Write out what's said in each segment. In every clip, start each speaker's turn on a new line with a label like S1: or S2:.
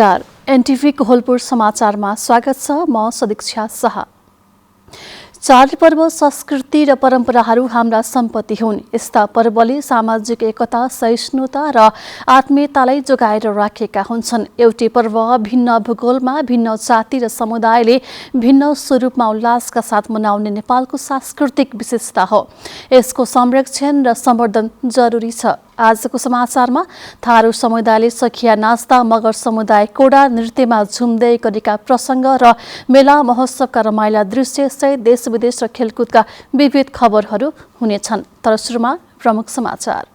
S1: नमस्कार, एनटिभी कोहलपुर समाचारमा स्वागत छ। म सदीक्षा शाह। चाडपर्व संस्कृति र परम्पराहरू हाम्रा सम्पत्ति हुन्। यस्ता पर्वले सामाजिक एकता, सहिष्णुता र आत्मीयतालाई जोगाएर राखेका हुन्छन्। एउटै पर्व भिन्न भूगोलमा भिन्न जाति र समुदायले भिन्न स्वरूपमा उल्लासका साथ मनाउने नेपालको सांस्कृतिक विशेषता हो। यसको संरक्षण र सम्वर्धन जरुरी छ। आजको समाचारमा थारू समुदायले सखिया नाच्दा, मगर समुदाय कोडा नृत्यमा झुम्दै गरेका प्रसङ्ग र मेला महोत्सवका रमाइला दृश्य सहित देश विदेश र खेलकुदका विविध खबरहरू हुनेछन्। तर सुरुमा प्रमुख समाचार।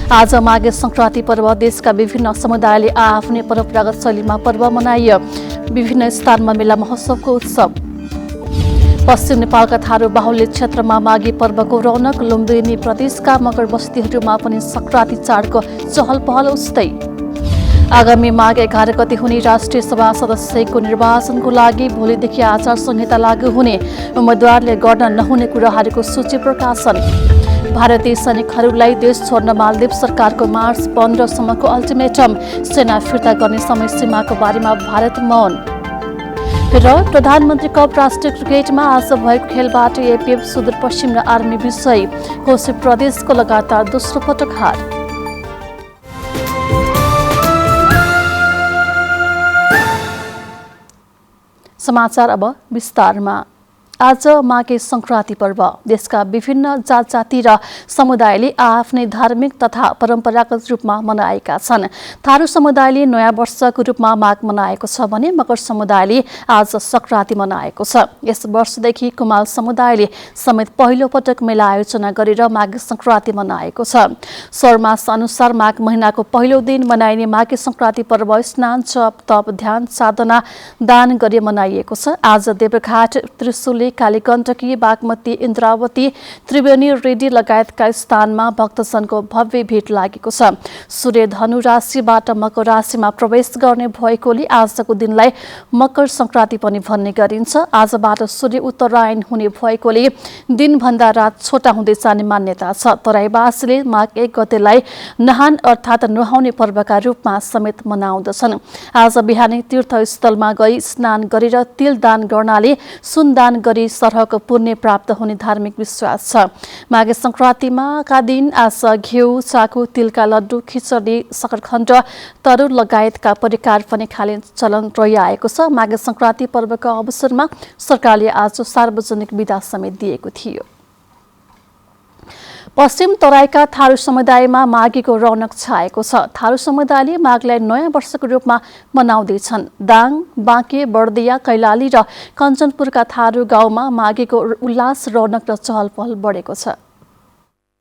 S1: आज माघे संक्रान्ति पर्व देशका विभिन्न समुदायले आफ्नै परम्परागत शैलीमा पर्व मनाइयो। विभिन्न स्थानमा मेला महोत्सवको उत्सव। पश्चिम नेपालका थारू बाहुल्य क्षेत्रमा माघी पर्वको रौनक। लुम्बिनी प्रदेशका मगर बस्तीहरूमा पनि संक्रान्ति चाडको चहल पहल उस्तै। आगामी माघ 11 गते हुने राष्ट्रिय सभा सदस्यको निर्वाचनको लागि भोलिदेखि आचार संहिता लागू हुने। उम्मेद्वारले गर्न नहुने कुराहरूको सूची प्रकाशन। भारतीय सैनिकहरूलाई देश छोड्न मालदिव सरकारको मार्च 15 सम्मको अल्टिमेटम। सेना फिर्ता गर्ने समय सीमाको बारेमा भारत मौन। र प्रधानमन्त्री कप राष्ट्रिय क्रिकेटमा आज भएको खेलबाट एपीएफ सुदूरपश्चिम र आर्मी विजयी। कोशी प्रदेशको लगातार दोस्रो पटक हार। समाचार अब विस्तारमा। आज माघे संक्रान्ति पर्व देशका विभिन्न जात जाति र समुदायले आफ्नै धार्मिक तथा परम्परागत रूपमा मनाएका छन्। थारू समुदायले नयाँ वर्षको रूपमा माघ मनाएको छ भने मगर समुदायले आज संक्रान्ति मनाएको छ। यस वर्षदेखि कुमाल समुदायले समेत पहिलो पटक मेला आयोजना गरेर माघे संक्रान्ति मनाएको छ। सौरमास अनुसार माघ महिनाको पहिलो दिन मनाइने माघे संक्रान्ति पर्व स्नान, जप, तप, ध्यान, साधना, दान गरी मनाइएको छ। आज देवघाट, त्रिशुली, कालीगण्डकी, बागमती, इन्द्रावती, त्रिवेणी, रेडी लगायतका स्थानमा भक्तजनको भव्य भेट लागेको छ। सूर्य धनु राशिबाट मकर राशिमा प्रवेश गर्ने भएकोले आजको दिनलाई मकर संक्रान्ति पनि भन्ने गरिन्छ। आजबाट सूर्य उत्तरायण हुने भएकोले दिनभन्दा रात छोटा हुँदै जाने मान्यता छ। तराईवासीले माघ 1 गतेलाई नहान अर्थात् नुहाउने पर्वका रूपमा समेत मनाउँदछन्। आज बिहानै तीर्थस्थलमा गई स्नान गरेर तिल दान गर्नाले सुन दान गरी सरहको पुण्य प्राप्त हुने धार्मिक विश्वास छ। माघे संक्रान्तिमा का दिन आज घिउ, चाकु, तिलका लड्डु, खिचडी, सकरखण्ड, तरुल लगायतका परिकार पनि खाने चलन रहिआएको छ। माघे संक्रान्ति पर्वको अवसरमा सरकारले आज सार्वजनिक बिदा समेत दिएको थियो। पश्चिम तराईका थारू समुदायमा माघीको रौनक छाएको छ। थारू समुदायले माघलाई नयाँ वर्षको रूपमा मनाउँदैछन्। दाङ, बाँके, बर्दिया, कैलाली र कञ्चनपुरका थारू गाउँमा माघीको उल्लास, रौनक र चहल पहल बढेको छ।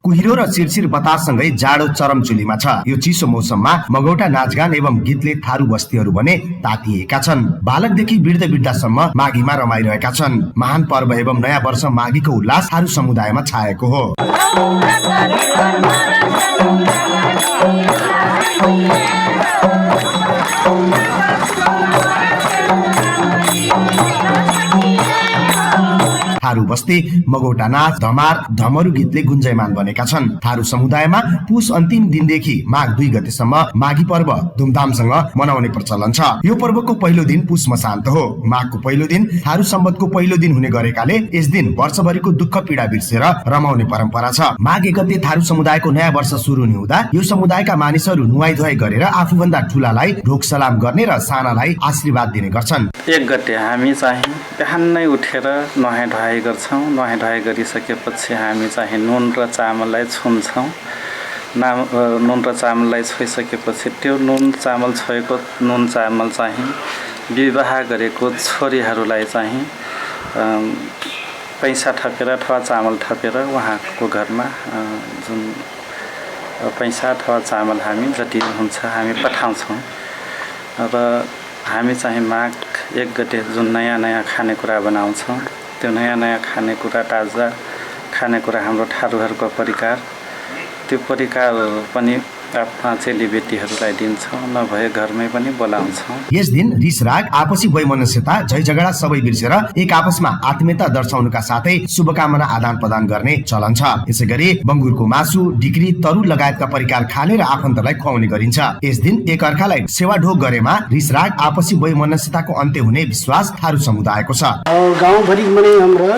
S2: कुहिरो र चिरचिर बताससँगै जाडो चरमचुलीमा छ। यो चिसो मौसममा मगौटा नाचगान एवं गीतले थारू बस्तीहरू भने तातिएका छन्। बालकदेखि वृद्ध वृद्धासम्म माघीमा रमाइरहेका छन्। महान पर्व एवं नयाँ वर्ष माघीको उल्लास थारू समुदायमा छाएको हो। थारू बस्ती मगौटा नाच, धमार, धमरू गीतले गुन्जयमान बनेका छन्। थारू समुदायमा पुष अन्तिम दिनदेखि माघ 2 गतेसम्म माघी पर्व धुमधामसँग मनाउने प्रचलन छ। यो पर्वको पहिलो दिन पुष मसान्त हो। माघको पहिलो दिन थारू सम्बतको पहिलो दिन हुने गरेकाले यस दिन वर्षभरिको दुःख पीडा बिर्सेर रमाउने परम्परा छ। माघ 1 गते थारू समुदायको नयाँ वर्ष सुरु हुने हुँदा यो समुदायका मानिसहरू नुहाइ धुवाइ गरेर आफूभन्दा ठुलालाई ढोक सलाम गर्ने र सानालाई आशीर्वाद दिने गर्छन्।
S3: 1 गते हामी चाहिँ बिहानै उठेर नुहाइ धुवाइ गर्छौँ। नुहाइ धुवाइ गरिसकेपछि हामी चाहिँ नुन र चामललाई छुन्छौँ। नुन र चामललाई छोइसकेपछि त्यो नुन चामल छोएको नुन चामल चाहिँ विवाह गरेको छोरीहरूलाई चाहिँ पैसा थपेर अथवा चामल थपेर उहाँको घरमा जुन पैसा अथवा चामल हामी जति हुन्छ हामी पठाउँछौँ। र हामी चाहिँ माघ 1 गते जुन नयाँ नयाँ खानेकुरा बनाउँछौँ, त्यो नयाँ नयाँ खानेकुरा, ताजा खानेकुरा हाम्रो थारूहरूको परिकार, त्यो परिकार पनि आफ्ना चेलीबेटीहरूलाई दिन्छौँ, नभए घरमै पनि बोलाउँछौँ।
S2: यस दिन रिस राग, आपसी वैमनस्यता, झै झगडा सबै बिर्सेर एक आपसमा आत्मीयता दर्शाउनुका साथै शुभकामना आदान प्रदान गर्ने चलन छ। यसै गरी बङ्गुरको मासु, ढिक्री, तरुल लगायतका परिकार खाने र आफन्तलाई खुवाउने गरिन्छ। यस दिन एक अर्कालाई सेवा ढोग गरेमा रिस राग, आपसी वैमनस्यताको अन्त्य हुने विश्वास थारू समुदायको छ।
S4: गाउँभरि मनै हाम्रा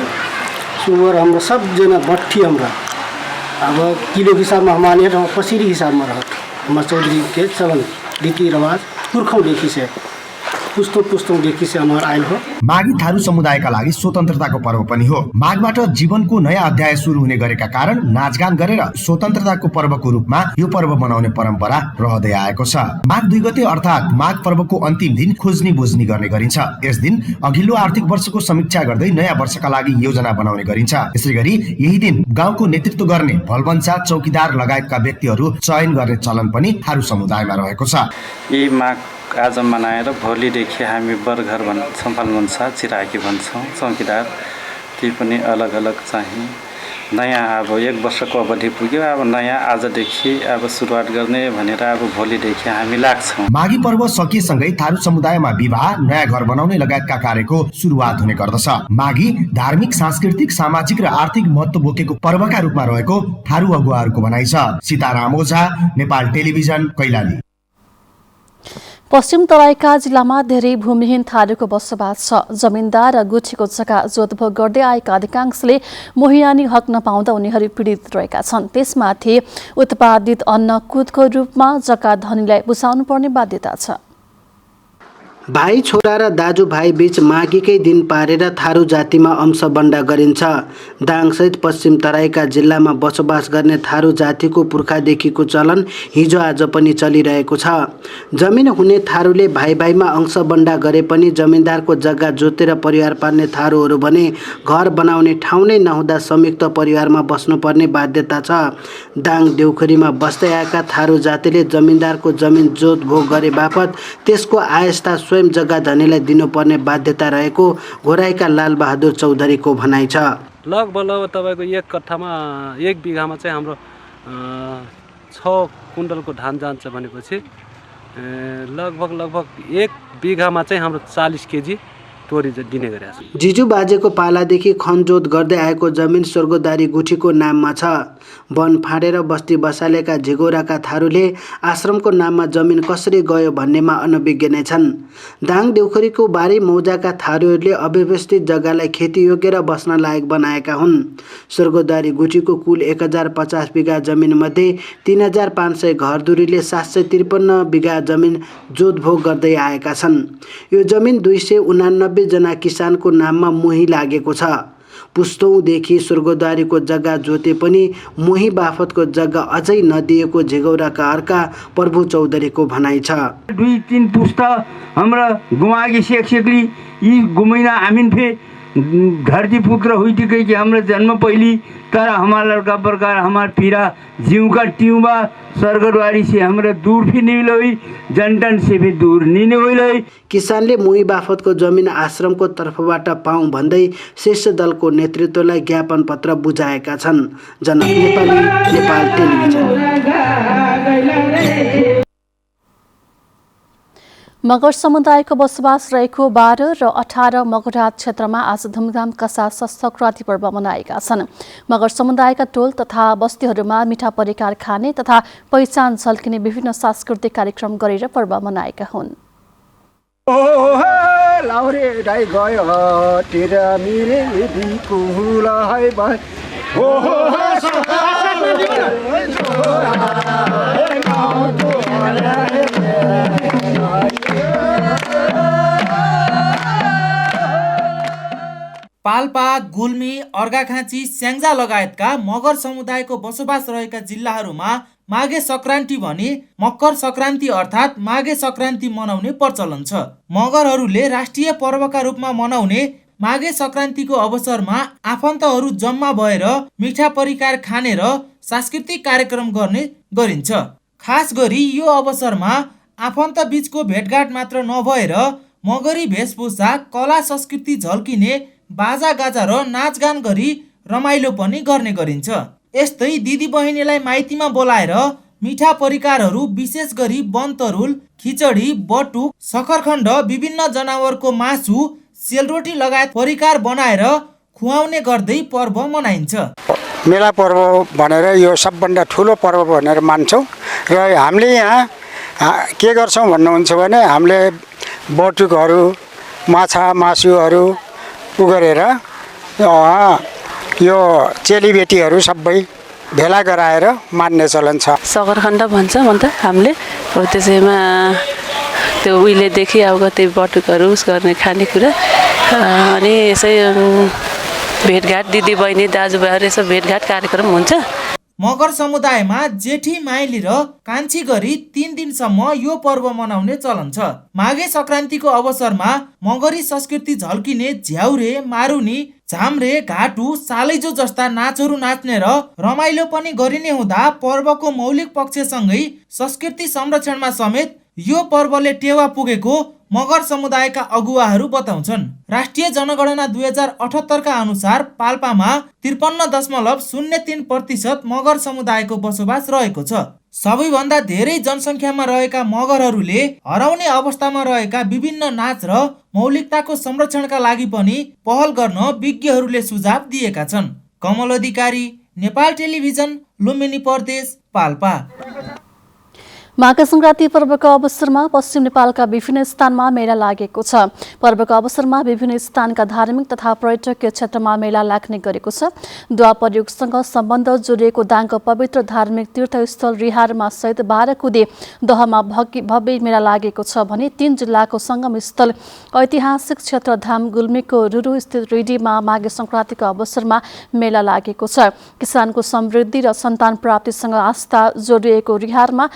S4: सुगर हाम्रो सबजना बट्ठी हाम्रा अब किलो हिसाबमा हमारे पसिरी हिसाबमा रहत हमारे चौधरी के चलन रीति रिवाज पुर्खौँदेखि से पुस्तौँदेखि से हमार आयल हो।
S2: माघी थारू समुदायका लागि स्वतन्त्रताको पर्व पनि हो। माघबाट जीवनको नयाँ अध्याय सुरु हुने गरेका कारण नाचगान गरेर स्वतन्त्रताको पर्वको रूपमा यो पर्व मनाउने परम्परा रहँदै आएको छ। माघ 2 गते अर्थात् माघ पर्वको अन्तिम दिन खोज्नी बोज्नी गर्ने गरिन्छ। यस दिन अघिल्लो आर्थिक वर्षको समीक्षा गर्दै नयाँ वर्षका लागि योजना बनाउने गरिन्छ। यसै गरी यही दिन गाउँको नेतृत्व गर्ने भलबन्चा, चौकीदार लगायतका व्यक्तिहरू चयन गर्ने चलन पनि थारू समुदायमा रहेको छ।
S3: यी माघ आज मनाएर भोलिदेखि हामी बरघर भन्छौँ, भलबन्चा, चिराकी भन्छौँ, चौकीदार, ती पनि अलग अलग चाहिँ नयाँ अब 1 वर्षको अवधि पुग्यो। अब नयाँ आजदेखि अब सुरुवात गर्ने भनेर अब भोलिदेखि हामी लाग्छौँ।
S2: माघी पर्व सकिएसँगै थारू समुदायमा विवाह, नयाँ घर बनाउने लगायतका कार्यको सुरुवात हुने गर्दछ। माघी धार्मिक, सांस्कृतिक, सामाजिक र आर्थिक महत्त्व बोकेको पर्वका रूपमा रहेको थारू अगुवाहरूको भनाइ छ। सीताराम ओझा, नेपाल टेलिभिजन, कैलाली।
S1: पश्चिम तराईका जिल्लामा धेरै भूमिहीन थारूको बसोबास छ। जमिनदार र गुठीको जग्गा जोतभोग गर्दै आएका अधिकांशले मोहियानी हक नपाउँदा उनीहरू पीडित रहेका छन्। त्यसमाथि उत्पादित अन्न कुदको रूपमा जग्गा धनीलाई बुझाउनु पर्ने बाध्यता छ।
S4: भाइ छोरा र दाजुभाइ बीच माघीकै दिन पारेर थारू जातिमा अंशबन्डा गरिन्छ। दाङसहित पश्चिम तराईका जिल्लामा बसोबास गर्ने थारू जातिको पुर्खादेखिको चलन हिजो आज पनि चलिरहेको छ। जमिन हुने थारूले भाइ भाइमा अंशबन्डा गरे पनि जमिनदारको जग्गा जोतेर परिवार पाल्ने थारूहरू भने घर बनाउने ठाउँ नै नहुँदा संयुक्त परिवारमा बस्नुपर्ने बाध्यता छ। दाङ देउखरीमा बस्दै आएका थारू जातिले जमिनदारको जमिन जोतभोग गरे बापत त्यसको आयस्ता स्वयं जग्गा धनीलाई दिनुपर्ने बाध्यता रहेको घोराईका लालबहादुर चौधरीको भनाइ छ।
S5: लगभग तपाईँको 1 कट्ठामा 1 बिघामा चाहिँ हाम्रो 6 कुन्टलको धान जान्छ भनेपछि लगभग 1 बिघामा चाहिँ हाम्रो 40 केजी तोरी दिने गरेको छ।
S4: जिजु बाजेको पालादेखि खनजोत गर्दै आएको जमिन स्वर्गदारी गुठीको नाममा छ। वन फाँडेर बस्ती बसालेका झिगौराका थारूले आश्रमको नाममा जमिन कसरी गयो भन्नेमा अनभिज्ञ नै छन्। दाङ देउखरीको बारी मौजाका थारूहरूले अव्यवस्थित जग्गालाई खेतीयोग्य र बस्न लायक बनाएका हुन्। स्वर्गदारी गुठीको कुल 1050 बिघा जमिनमध्ये 3500 घरधुरीले 753 बिघा जमिन जोतभोग गर्दै आएका छन्। यो जमिन 289 जना किसानको नाममा मोही लागेको छ। पुस्तौँदेखि स्वर्गद्वारीको जग्गा जोते पनि मोही बाफतको जग्गा अझै नदिएको झिगौराका अर्का प्रभु चौधरीको भनाइ छ।
S6: 2-3 पुस्ता हाम्रा गुमागी शेखली यी गुमैना आमिन फे धरती पुत्र हुई कि हाम्रो जन्म पहिली तर हमारा लड़का प्रकार हमार पीरा जीव का ट्यूबा स्वर्गद्वारी से हमरा दूर भी नहीं लोई जनटन से भी दूर नहीं होई।
S4: किसानले मोही बाफतको जमिन आश्रमको तर्फबाट पाऊँ भन्दै शीर्ष दलको नेतृत्वलाई ज्ञापन पत्र बुझाएका छन्। जनक नेपाली, नेपाल टेलिभिजन।
S1: मगर समुदायको बसोबास रहेको 12 र 18 मगरहाट क्षेत्रमा आज धुमधामका साथ संक्रान्ति पर्व मनाएका छन्। मगर समुदायका टोल तथा बस्तीहरूमा मिठा परिकार खाने तथा पहिचान झल्किने विभिन्न सांस्कृतिक कार्यक्रम गरेर पर्व मनाएका हुन्।
S7: पाल्पा, गुल्मी, अर्घाखाँची, स्याङ्जा लगायतका मगर समुदायको बसोबास रहेका जिल्लाहरूमा माघे संक्रान्ति भने मकर संक्रान्ति अर्थात् माघे संक्रान्ति मनाउने प्रचलन छ। मगरहरूले राष्ट्रिय पर्वका रूपमा मनाउने माघे संक्रान्तिको अवसरमा आफन्तहरू जम्मा भएर मिठा परिकार खाने र सांस्कृतिक कार्यक्रम गर्ने गरिन्छ। खास गरी यो अवसरमा आफन्त बीचको भेटघाट मात्र नभएर मगरी वेशभूषा, कला संस्कृति झल्किने बाजागाजा र नाचगान गरी रमाइलो पनि गर्ने गरिन्छ। यस्तै दिदी बहिनीलाई माइतीमा बोलाएर मिठा परिकारहरू विशेष गरी बनतरुल, खिचडी, बटुक, सकरखण्ड, विभिन्न जनावरको मासु, सेलरोटी लगायत परिकार बनाएर खुवाउने गर्दै पर्व मनाइन्छ।
S8: मेला पर्व भनेर यो सबभन्दा ठुलो पर्व भनेर मान्छौँ र हामीले यहाँ के गर्छौँ भन्नुहुन्छ भने हामीले बटुकहरू, माछा मासुहरू गरेर यो चेलीबेटीहरू सबै भेला गराएर मान्ने चलन छ।
S9: सकरखण्ड भन्छ भन्दा हामीले त्यसैमा त्यो उहिलेदेखि अब त्यो बटुकहरू गर्ने खानेकुरा अनि यसै भेटघाट दिदी बहिनी दाजुभाइहरू यसो भेटघाट कार्यक्रम हुन्छ।
S7: मगर समुदायमा जेठी माइली र कान्छी गरी 3 दिनसम्म यो पर्व मनाउने चलन छ। माघे सङ्क्रान्तिको अवसरमा मगरी संस्कृति झल्किने झ्याउरे, मारुनी, झाम्रे, घाटु, सालैजो जस्ता नाचहरू नाच्ने र रमाइलो पनि गरिने हुँदा पर्वको मौलिक पक्षसँगै संस्कृति संरक्षणमा समेत यो पर्वले टेवा पुगेको मगर समुदायका अगुवाहरू बताउँछन्। राष्ट्रिय जनगणना 2078 का अनुसार पाल्पामा 53.03% मगर समुदायको बसोबास रहेको छ। सबैभन्दा धेरै जनसङ्ख्यामा रहेका मगरहरूले हराउने अवस्थामा रहेका विभिन्न नाच र मौलिकताको संरक्षणका लागि पनि पहल गर्न विज्ञहरूले सुझाव दिएका छन्। कमल अधिकारी, नेपाल टेलिभिजन, लुम्बिनी प्रदेश, पाल्पा।
S1: माघे सङ्क्रान्ति पर्वको अवसरमा पश्चिम नेपालका विभिन्न स्थानमा मेला लागेको छ। पर्वको अवसरमा विभिन्न स्थानका धार्मिक तथा पर्यटकीय क्षेत्रमा मेला लाग्ने गरेको छ। द्वापर युगसँग सम्बन्ध जोडिएको दाङको पवित्र धार्मिक तीर्थस्थल रिहारमा सहित 12 कुदे दहमा भव्य मेला लागेको छ भने 3 जिल्लाको सङ्गम स्थल ऐतिहासिक क्षेत्र धाम गुल्मीको रुरु स्थित रिडीमा माघे सङ्क्रान्तिको अवसरमा मेला लागेको छ। किसानको समृद्धि र सन्तान प्राप्तिसँग आस्था जोडिएको रिहारमा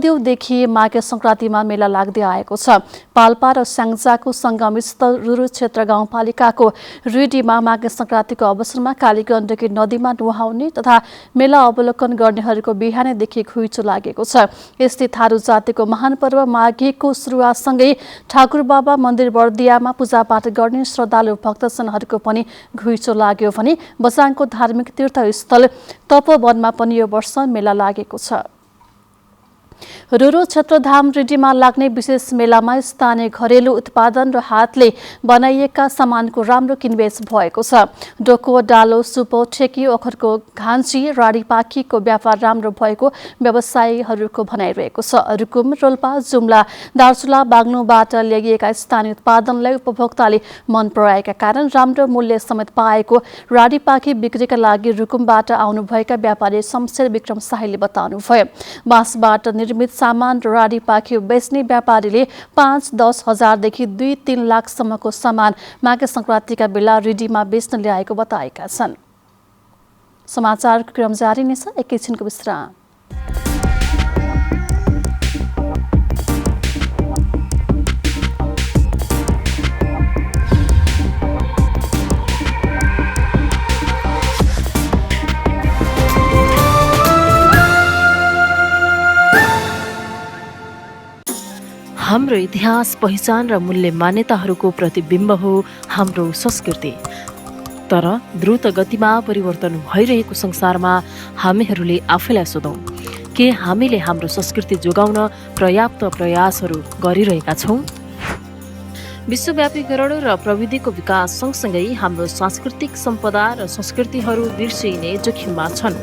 S1: सदियौदेखि माघे सङ्क्रान्तिमा मेला लाग्दै आएको छ। पाल्पा र स्याङ्जाको सङ्गम स्थल रुरु क्षेत्र गाउँपालिकाको रिडीमा माघे सङ्क्रान्तिको अवसरमा कालीगण्डकी नदीमा नुहाउने तथा मेला अवलोकन गर्नेहरूको बिहानैदेखि घुइँचो लागेको छ। यस्तै थारू जातिको महान पर्व माघेको सुरुवातसँगै ठाकुर बाबा मन्दिर बर्दियामा पूजापाठ गर्ने श्रद्धालु भक्तजनहरूको पनि घुइँचो लाग्यो भने बझाङको धार्मिक तीर्थस्थल तपोवनमा पनि यो वर्ष मेला लागेको छ। रुरु क्षेत्रधाम रिडीमा लाग्ने विशेष मेलामा स्थानीय घरेलु उत्पादन र हातले बनाइएका सामानको राम्रो किनबेच भएको छ। डोको, डालो, सुपो, ठेकी, ओखरको घाँची, राडीपाखीको व्यापार राम्रो भएको व्यवसायीहरूको भनाइरहेको छ। रुकुम, रोल्पा, जुम्ला, दार्चुला, बाग्नुबाट ल्याइएका स्थानीय उत्पादनलाई उपभोक्ताले मन पराएका कारण राम्रो मूल्य समेत पाएको राडीपाखी बिक्रीका लागि रुकुमबाट आउनुभएका व्यापारी शमशेर विक्रम शाहीले बताउनुभयो। बाँसबाट निर्मित सामान र राडीपाखी बेच्ने व्यापारीले 5-10 हजारदेखि 2-3 लाखसम्मको सामान माघे सङ्क्रान्तिका बेला रिडीमा बेच्न ल्याएको बताएका छन्। समाचारको क्रम जारी नै छ, एकैछिनको विश्राम।
S10: हाम्रो इतिहास, पहिचान र मूल्य मान्यताहरूको प्रतिबिम्ब हो हाम्रो संस्कृति। तर द्रुत गतिमा परिवर्तन भइरहेको संसारमा हामीहरूले आफैलाई सोधौँ, के हामीले हाम्रो संस्कृति जोगाउन पर्याप्त प्रयासहरू गरिरहेका छौँ? विश्वव्यापीकरण र प्रविधिको विकास सँगसँगै हाम्रो सांस्कृतिक सम्पदा र संस्कृतिहरू बिर्सिने जोखिममा छन्।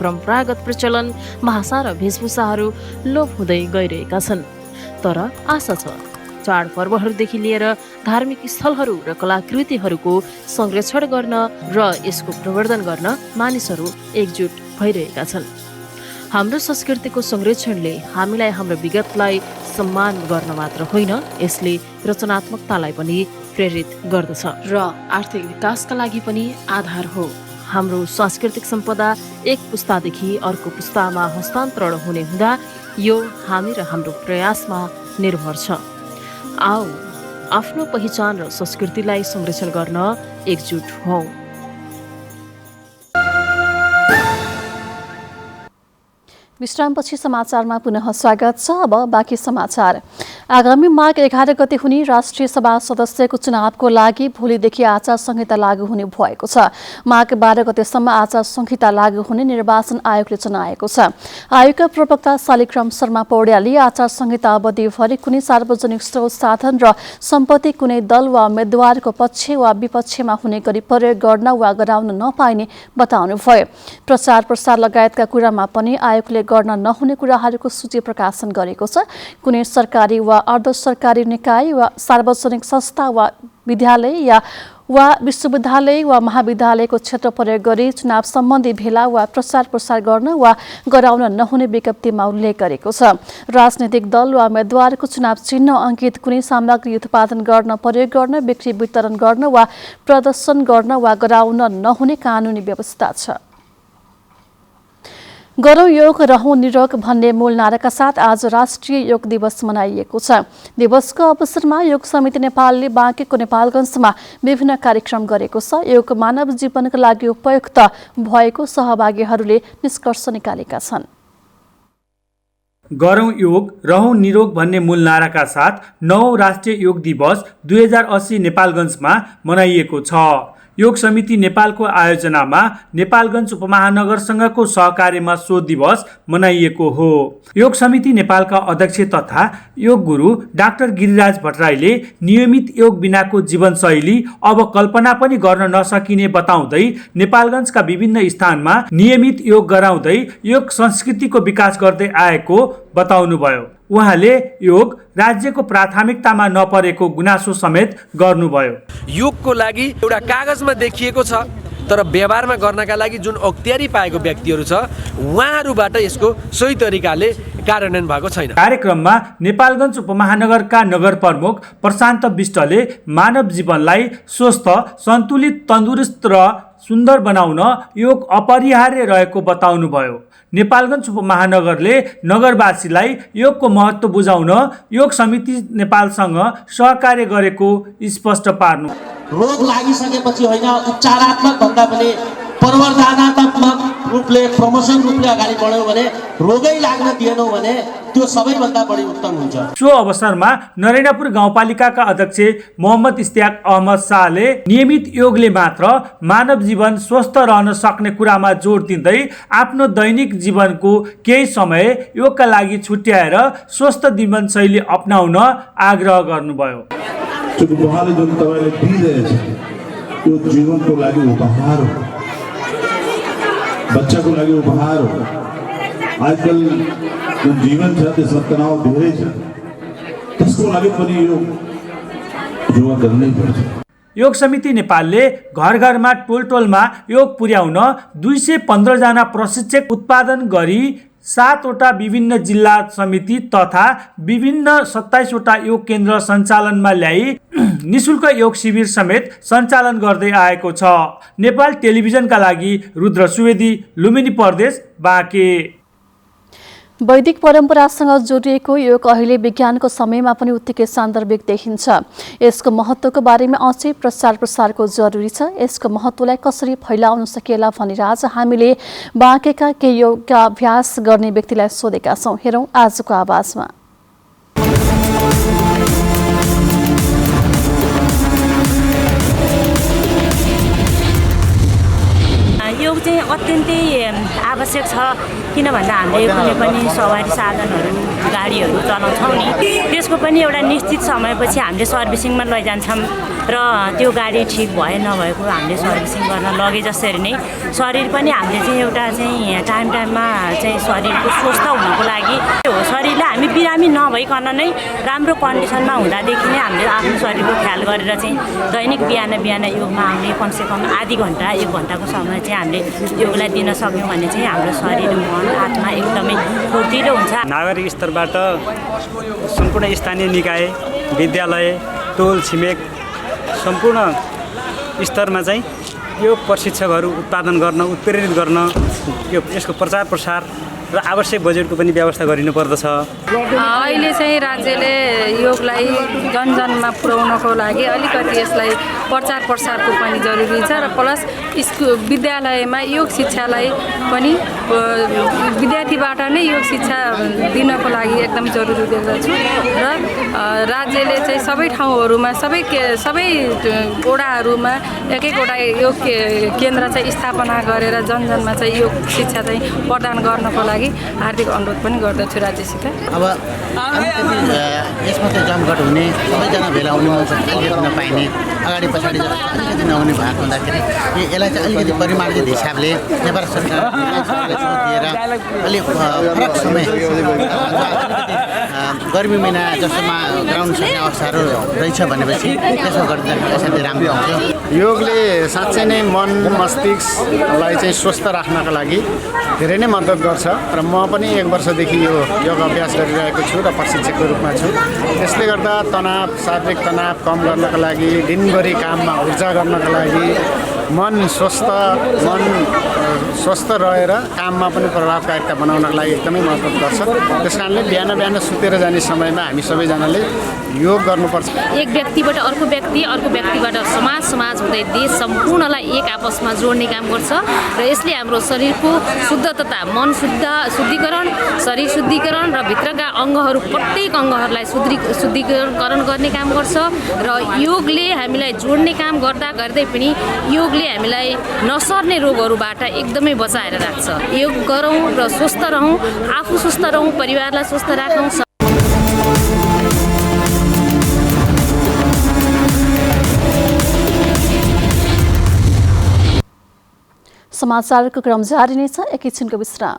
S10: परम्परागत प्रचलन, भाषा र वेशभूषाहरू लोप हुँदै गइरहेका छन्। तर आशा छ चाडपर्वहरूदेखि लिएर धार्मिक स्थलहरू र कलाकृतिहरूको संरक्षण गर्न र यसको प्रवर्धन गर्न मानिसहरू एकजुट भइरहेका छन्। हाम्रो संस्कृतिको संरक्षणले हामीलाई हाम्रो विगतलाई सम्मान गर्न मात्र होइन, यसले रचनात्मकतालाई पनि प्रेरित गर्दछ र आर्थिक विकासका लागि पनि आधार हो। हाम्रो सांस्कृतिक सम्पदा एक पुस्तादेखि अर्को पुस्तामा हस्तान्तरण हुने हुँदा यो हामी र हाम्रो प्रयासमा निर्भर छ। आओ आफ्नो पहिचान र संस्कृतिलाई संरक्षण गर्न एकजुट हौँ।
S1: विश्रामपछि समाचारमा पुनः स्वागत छ। अब बाँकी समाचार। आगामी माघ 11 गते हुने राष्ट्रिय सभा सदस्यको चुनावको लागि भोलिदेखि आचार संहिता लागू हुने भएको छ। माघ 12 गतेसम्म आचार संहिता लागू हुने निर्वाचन आयोगले जनाएको छ। आयोगका प्रवक्ता शालिग्राम शर्मा पौड्यालले आचार संहिता अवधिभरि कुनै सार्वजनिक स्रोत साधन र सम्पत्ति कुनै दल वा उम्मेद्वारको पक्ष वा विपक्षमा हुने गरी प्रयोग गर्न वा गराउन नपाइने बताउनुभयो। प्रचार प्रसार लगायतका कुरामा पनि आयोगले गर्न नहुने कुराहरूको सूची प्रकाशन गरेको छ। कुनै सरकारी वा अर्ध सरकारी निकाय वा सार्वजनिक संस्था वा विद्यालय वा विश्वविद्यालय वा महाविद्यालयको क्षेत्र प्रयोग गरी चुनाव सम्बन्धी भेला वा प्रचार प्रसार गर्न वा गराउन नहुने विज्ञप्तिमा उल्लेख गरेको छ। राजनैतिक दल वा उम्मेद्वारको चुनाव चिन्ह अंकित कुनै सामग्री उत्पादन गर्न, प्रयोग गर्न, बिक्री वितरण गर्न वा प्रदर्शन गर्न वा गराउन नहुने कानुनी व्यवस्था छ। गरौँ योग रहौं निरोग भन्ने मूल नाराका साथ आज राष्ट्रिय योग दिवस मनाइएको छ। दिवसको अवसरमा योग समिति नेपालले बाँकेको नेपालगञ्जमा विभिन्न कार्यक्रम गरेको छ। योग मानव जीवनका लागि उपयुक्त भएको सहभागीहरूले निष्कर्ष निकालेका छन्।
S11: गरौँ योग रहौं निरोग भन्ने मूल नाराका साथ 9औं राष्ट्रिय योग दिवस 2080 नेपालगञ्जमा मनाइएको छ। योग समिति नेपालको आयोजनामा नेपालगञ्ज उपमहानगरसँगको सहकार्यमा सो दिवस मनाइएको हो। योग समिति नेपालका अध्यक्ष तथा योग गुरु डाक्टर गिरिराज भट्टराईले नियमित योग बिनाको जीवनशैली अब कल्पना पनि गर्न नसकिने बताउँदै नेपालगञ्जका विभिन्न स्थानमा नियमित योग गराउँदै योग संस्कृतिको विकास गर्दै आएको बताउनुभयो। उहाँले योग राज्यको प्राथमिकतामा नपरेको गुनासो समेत गर्नुभयो।
S12: योगको लागि एउटा कागजमा देखिएको छ तर व्यवहारमा गर्नका लागि जुन अख्तियारी पाएको व्यक्तिहरू छ उहाँहरूबाट यसको सही तरिकाले कार्यान्वयन भएको छैन।
S11: कार्यक्रममा नेपालगञ्ज उपमहानगरका नगर प्रमुख प्रशान्त विष्टले मानव जीवनलाई स्वस्थ, सन्तुलित, तन्दुरुस्त र सुन्दर बनाउन योग अपरिहार्य रहेको बताउनुभयो। नेपालगञ्ज उपमहानगरले नगरवासीलाई योगको महत्त्व बुझाउन योग समिति नेपालसँग सहकार्य गरेको स्पष्ट पार्नु।
S13: रोग लागिसकेपछि होइन, उपचारात्मक भन्दा पनि प्रवर्धनात्मक रूपले प्रमोसन रूपले अगाडि बढ्यौँ भने, रोगै लाग्न दिएनौँ भने त्यो सबैभन्दा बढी उत्तम हुन्छ।
S11: सो अवसरमा नरेन्द्रपुर गाउँपालिकाका अध्यक्ष मोहम्मद इस्तियाक अहमद शाहले नियमित योगले मात्र मानव जीवन स्वस्थ रहन सक्ने कुरामा जोड दिँदै आफ्नो दैनिक जीवनको केही समय योगका लागि छुट्याएर स्वस्थ जीवनशैली अपनाउन आग्रह गर्नुभयो।
S14: उहाँले जुन तपाईँले दिइरहेछ त्यो जीवनको लागि उपहार हो, बच्चाको लागि उपहार हो। आजकल जुन जीवन छ त्यसमा तनाव धेरै छ, त्यसको लागि पनि योगा गर्नै पर्छ।
S11: योग समिति नेपालले घर घरमा टोल टोलमा योग पुर्याउन 215 जना प्रशिक्षक उत्पादन गरी 7 वटा विभिन्न जिल्ला समिति तथा विभिन्न 27 वटा योग केन्द्र सञ्चालनमा ल्याई निशुल्क योग शिविर समेत सञ्चालन गर्दै आएको छ। नेपाल टेलिभिजनका लागि रुद्र सुवेदी, लुम्बिनी प्रदेश, बाँके।
S1: वैदिक परम्परासँग जोडिएको योग अहिले विज्ञानको समयमा पनि उत्तिकै सान्दर्भिक देखिन्छ। यसको महत्त्वको बारेमा अझै प्रचार प्रसारको जरुरी छ। यसको महत्त्वलाई कसरी फैलाउन सकिएला भनेर आज हामीले बाँकेका केही योगाभ्यास गर्ने व्यक्तिलाई सोधेका छौँ। हेरौँ आजको आवाजमा।
S15: योग चाहिँ अत्यन्तै आवश्यक छ, किन भन्दा हामीले कुनै पनि सवारी साधनहरू गाडीहरू चलाउँछौँ नि, त्यसको पनि एउटा निश्चित समयपछि हामीले सर्भिसिङमा लैजान्छौँ र त्यो गाडी ठिक भए नभएको हामीले सर्भिसिङ गर्न लगे जसरी नै शरीर पनि हामीले चाहिँ एउटा चाहिँ टाइममा चाहिँ शरीरको स्वस्थ हुनको लागि हो। शरीरलाई हामी बिरामी नभइकन नै राम्रो कन्डिसनमा हुँदादेखि नै हामीले आफ्नो शरीरको ख्याल गरेर चाहिँ दैनिक बिहान योगमा आउने कमसेकम आधी घन्टा 1 घन्टाको समय चाहिँ हामीले योगलाई दिन सक्यौँ भने चाहिँ हाम्रो शरीर, मन, आत्मा एकदमै फुर्तिलो हुन्छ।
S16: नागरिक स्तरबाट सम्पूर्ण स्थानीय निकाय, विद्यालय, टोल छिमेक सम्पूर्ण स्तरमा चाहिँ योग प्रशिक्षकहरू उत्पादन गर्न, उत्प्रेरित गर्न, यसको प्रचार प्रसार र आवश्यक बजेटको पनि व्यवस्था गरिनुपर्दछ।
S17: अहिले चाहिँ राज्यले योगलाई जनजनमा पुर्याउनको लागि अलिकति यसलाई प्रचार प्रसारको पनि जरुरी छ र प्लस विद्यालयमा योग शिक्षालाई पनि विद्यार्थीबाट नै योग शिक्षा दिनको लागि एकदम जरुरी देख्दछु र राज्यले चाहिँ सबै ठाउँहरूमा सबै वडाहरूमा एक एकवटा योग केन्द्र चाहिँ स्थापना गरेर जनजनमा चाहिँ योग शिक्षा चाहिँ प्रदान गर्नको लागि हार्दिक अनुरोध पनि गर्दछु राज्यसित।
S18: अब यसमा चाहिँ जमघट हुने सबैजना भेला हुने मौका अलिकति नपाइने अगाडि पछाडि अलिकति नहुने भएको हुँदाखेरि यसलाई चाहिँ अलिकति परिमार्जित हिसाबले नेपाल सरकारले दिएर अलिक फरक समय गर्मी महिना जस्तोमा गराउन सक्ने अवसरहरू रहेछ भनेपछि त्यसो गर्दाखेरि असाध्यै राम्रो हुन्थ्यो।
S19: योगले साँच्चै नै मन मस्तिष्कलाई चाहिँ स्वस्थ राख्नका लागि धेरै नै मद्दत गर्छ र म पनि 1 वर्षदेखि यो योग अभ्यास गरिरहेको छु र प्रशिक्षकको रूपमा छु। त्यसले गर्दा तनाव शारीरिक तनाव कम गर्नका लागि दिनभरि काममा ऊर्जा गर्नका लागि मन स्वस्थ रहेर काममा पनि प्रभावकारिता बनाउनका लागि एकदमै मद्दत गर्छ। त्यसकारणले बिहान सुतेर जाने समयमा हामी सबैजनाले योग गर्नुपर्छ।
S10: एक व्यक्तिबाट अर्को व्यक्तिबाट समाज हुँदै देश सम्पूर्णलाई एक आपसमा जोड्ने काम गर्छ र यसले हाम्रो शरीरको शुद्धता मन शुद्धिकरण शरीर शुद्धिकरण र भित्रका अङ्गहरू प्रत्येक अङ्गहरूलाई शुद्धिकरण गर्ने काम गर्छ र योगले हामीलाई जोड्ने काम गर्दै पनि योगले हामीलाई नसर्ने रोगहरूबाट एकदमै बचाएर राख्छ। योग गरौँ र स्वस्थ रहौँ, आफू स्वस्थ रहौँ, परिवारलाई स्वस्थ राखौँ।
S1: समाचारको क्रम जारी नै छ, एकैछिनको विश्राम।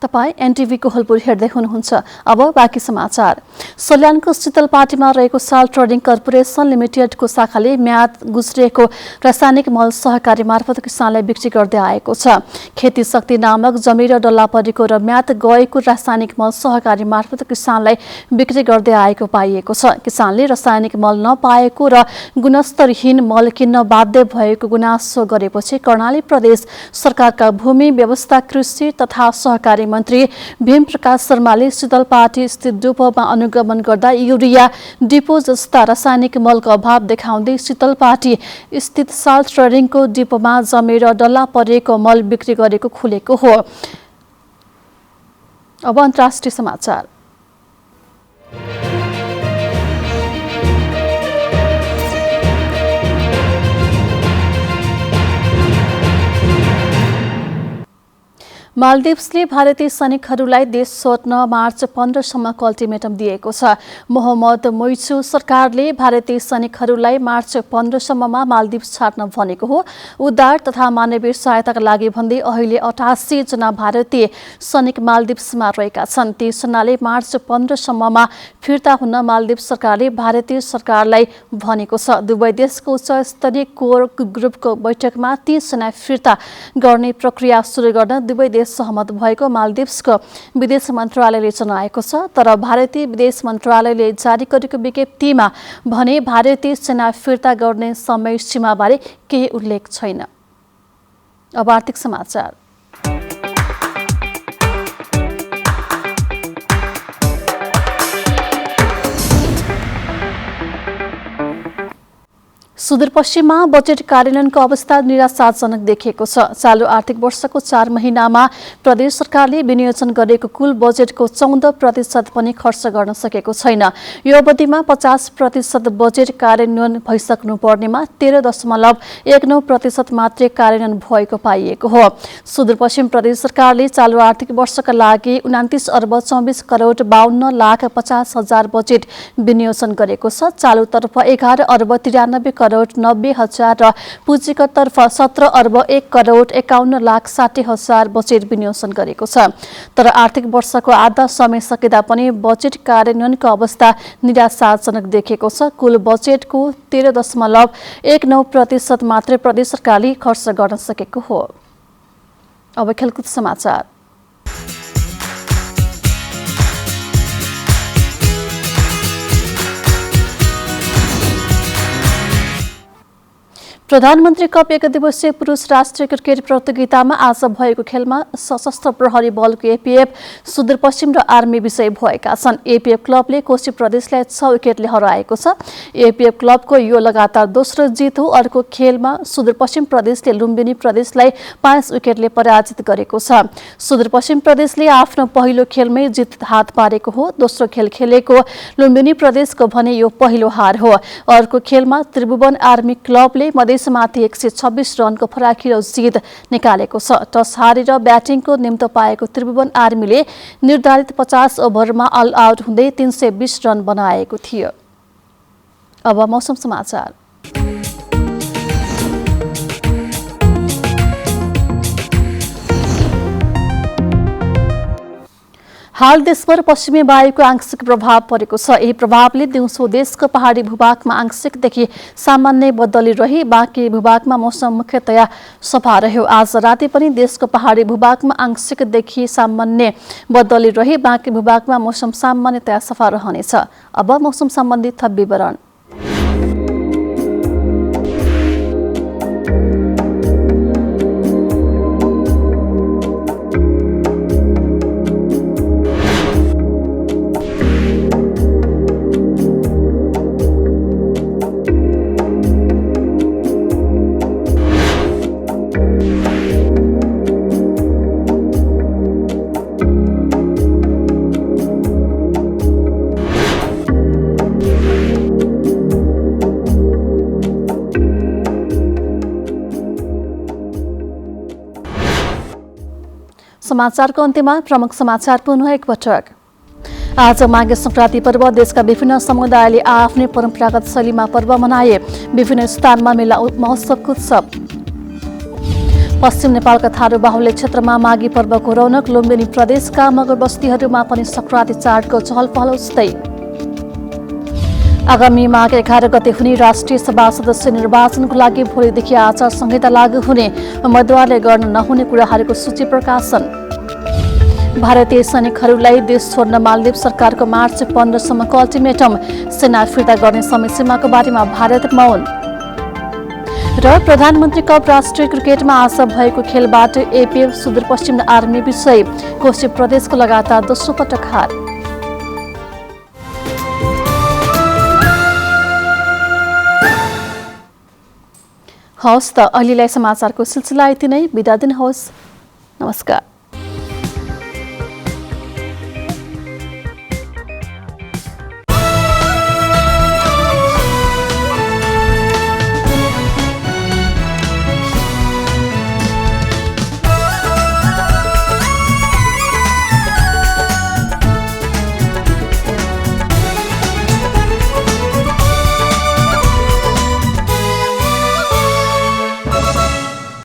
S1: तपाईँ एनटिभीको होलपुर हेर्दै हुनुहुन्छ। अब बाँकी समाचार। सल्यानको शीतलपाटीमा रहेको साल ट्रेडिङ कर्पोरेसन लिमिटेडको शाखाले म्याद गुज्रिएको रासायनिक मल सहकारी मार्फत किसानलाई बिक्री गर्दै आएको छ। खेती शक्ति नामक जमी र डल्ला परेको र म्याद गएको रासायनिक मल सहकारी मार्फत किसानलाई बिक्री गर्दै आएको पाइएको छ। किसानले रासायनिक मल नपाएको र गुणस्तरहीन मल किन्न बाध्य भएको गुनासो गरेपछि कर्णाली प्रदेश सरकारका भूमि व्यवस्था कृषि तथा सहकारी मन्त्री भीम प्रकाश शर्माले शीतलपाटी स्थित डिपोमा अनुगमन गर्दा युरिया डिपो जस्ता रासायनिक मलको अभाव देखाउँदै शीतलपाटी स्थित साल ट्रेडिङको डिपोमा जमेर डल्ला परेको मल बिक्री गरेको खुलेको हो। अब अन्तर्राष्ट्रिय समाचार। मालदिप्सले भारतीय सैनिकहरूलाई देश छोड्न मार्च 15 सम्मको अल्टिमेटम दिएको छ। मोहम्मद मोइसु सरकारले भारतीय सैनिकहरूलाई मार्च 15 सम्ममा मालदिप्स छाड्न भनेको हो। उद्धार तथा मानवीय सहायताका लागि भन्दै अहिले 88 जना भारतीय सैनिक मालदिप्समा रहेका छन्। ती जनाले मार्च 15 सम्ममा फिर्ता हुन मालदिप्स सरकारले भारतीय सरकारलाई भनेको छ। दुवै देशको उच्च स्तरीय कोर ग्रुपको बैठकमा 30 जना फिर्ता गर्ने प्रक्रिया सुरु गर्न दुवै देश सहमत भएको मालदिप्सको विदेश मन्त्रालयले जनाएको छ। तर भारतीय विदेश मन्त्रालयले जारी गरेको विज्ञप्तिमा भने भारतीय सेना फिर्ता गर्ने समय सीमाबारे केही उल्लेख छैन। अब आर्थिक समाचार। सुदूरपश्चिममा बजेट कार्यान्वयनको अवस्था निराशाजनक देखिएको छ। चालु आर्थिक वर्षको 4 महिनामा प्रदेश सरकारले विनियोजन गरेको कुल बजेटको 14% पनि खर्च गर्न सकेको छैन। यो अवधिमा 50% बजेट कार्यान्वयन भइसक्नु पर्नेमा 13.19% मात्रै कार्यान्वयन भएको पाइएको हो। सुदूरपश्चिम प्रदेश सरकारले चालु आर्थिक वर्षका लागि 29 अर्ब 24 करोड 52 लाख 50 हजार बजेट विनियोजन गरेको छ। चालुतर्फ 11 अर्ब 93 करोड 90 हजार र पुँजीगततर्फ 17 अर्ब 1 करोड 51 लाख 60 हजार बजेट विनियोजन गरेको छ। तर आर्थिक वर्षको आधा समय सकिँदा पनि बजेट कार्यान्वयनको अवस्था निराशाजनक देखिएको छ। कुल बजेटको 13.19% मात्रै प्रदेश सरकारले खर्च गर्न सकेको हो। अब खेलकुद समाचार। प्रधानमन्त्री कप एकदिवसीय पुरुष राष्ट्रिय क्रिकेट प्रतियोगितामा आज भएको खेलमा सशस्त्र प्रहरी बलको एपीएफ सुदूरपश्चिम र आर्मी विजयी भएका छन्। एपीएफ क्लबले कोशी प्रदेशलाई 6 विकेटले हराएको छ। एपीएफ क्लबको यो लगातार दोस्रो जित हो। अर्को खेलमा सुदूरपश्चिम प्रदेशले लुम्बिनी प्रदेशलाई 5 विकेटले पराजित गरेको छ। सुदूरपश्चिम प्रदेशले आफ्नो पहिलो खेलमै जित हात पारेको हो। दोस्रो खेल खेलेको लुम्बिनी प्रदेशको भने यो पहिलो हार हो। अर्को खेलमा त्रिभुवन आर्मी क्लबले माथि 126 रनको फराकिलो जित निकालेको छ। टस हारेर ब्याटिङको निम्तो पाएको त्रिभुवन आर्मीले निर्धारित 50 ओभरमा अल आउट हुँदै 320 रन बनाएको थियो। अब मौसम समाचार। हाल देशभर पश्चिमी वायुको आंशिक प्रभाव परेको छ। यही प्रभावले दिउँसो देशको पहाडी भूभागमा आंशिकदेखि सामान्य बदली रही बाँकी भूभागमा मौसम मुख्यतया सफा रह्यो। आज राति पनि देशको पहाडी भूभागमा आंशिकदेखि सामान्य बदली रही बाँकी भूभागमा मौसम सामान्यतया सफा रहनेछ। अब मौसम सम्बन्धी थप विवरण। समाचारको अन्त्यमा प्रमुख समाचार पुनः एकपटक। आज माघे संक्रान्ति पर्व देशका विभिन्न समुदायले आफ्नै परम्परागत शैलीमा पर्व मनाए। विभिन्न स्थानमा मेला महोत्सवको उत्सव। पश्चिम नेपालका थारू बाहुल्य क्षेत्रमा माघी पर्वको रौनक। लुम्बिनी प्रदेशका मगर बस्तीहरूमा पनि संक्रान्ति चाडको चहल पहल उस्तै। आगामी माघ 11 गते हुने राष्ट्रिय सभा सदस्य निर्वाचनको लागि भोलिदेखि आचार संहिता लागू हुने, उम्मेद्वारले गर्न नहुने कुराहरूको सूची प्रकाशन। भारतीय सैनिकहरूलाई देश छोड्न मालदिव सरकारको मार्च 15 सम्मको अल्टिमेटम, सेना फिर्ता गर्ने समयसीमाको बारेमा भारत मौन। र प्रधानमन्त्री कप राष्ट्रिय क्रिकेटमा आज भएको खेलबाट एपीएफ सुदूरपश्चिम आर्मी विजयी, कोशी प्रदेशको लगातार दोस्रो पटक हार। हवस् त अहिलेलाई समाचारको सिलसिला यति नै। बिदा दिनुहोस्। नमस्कार।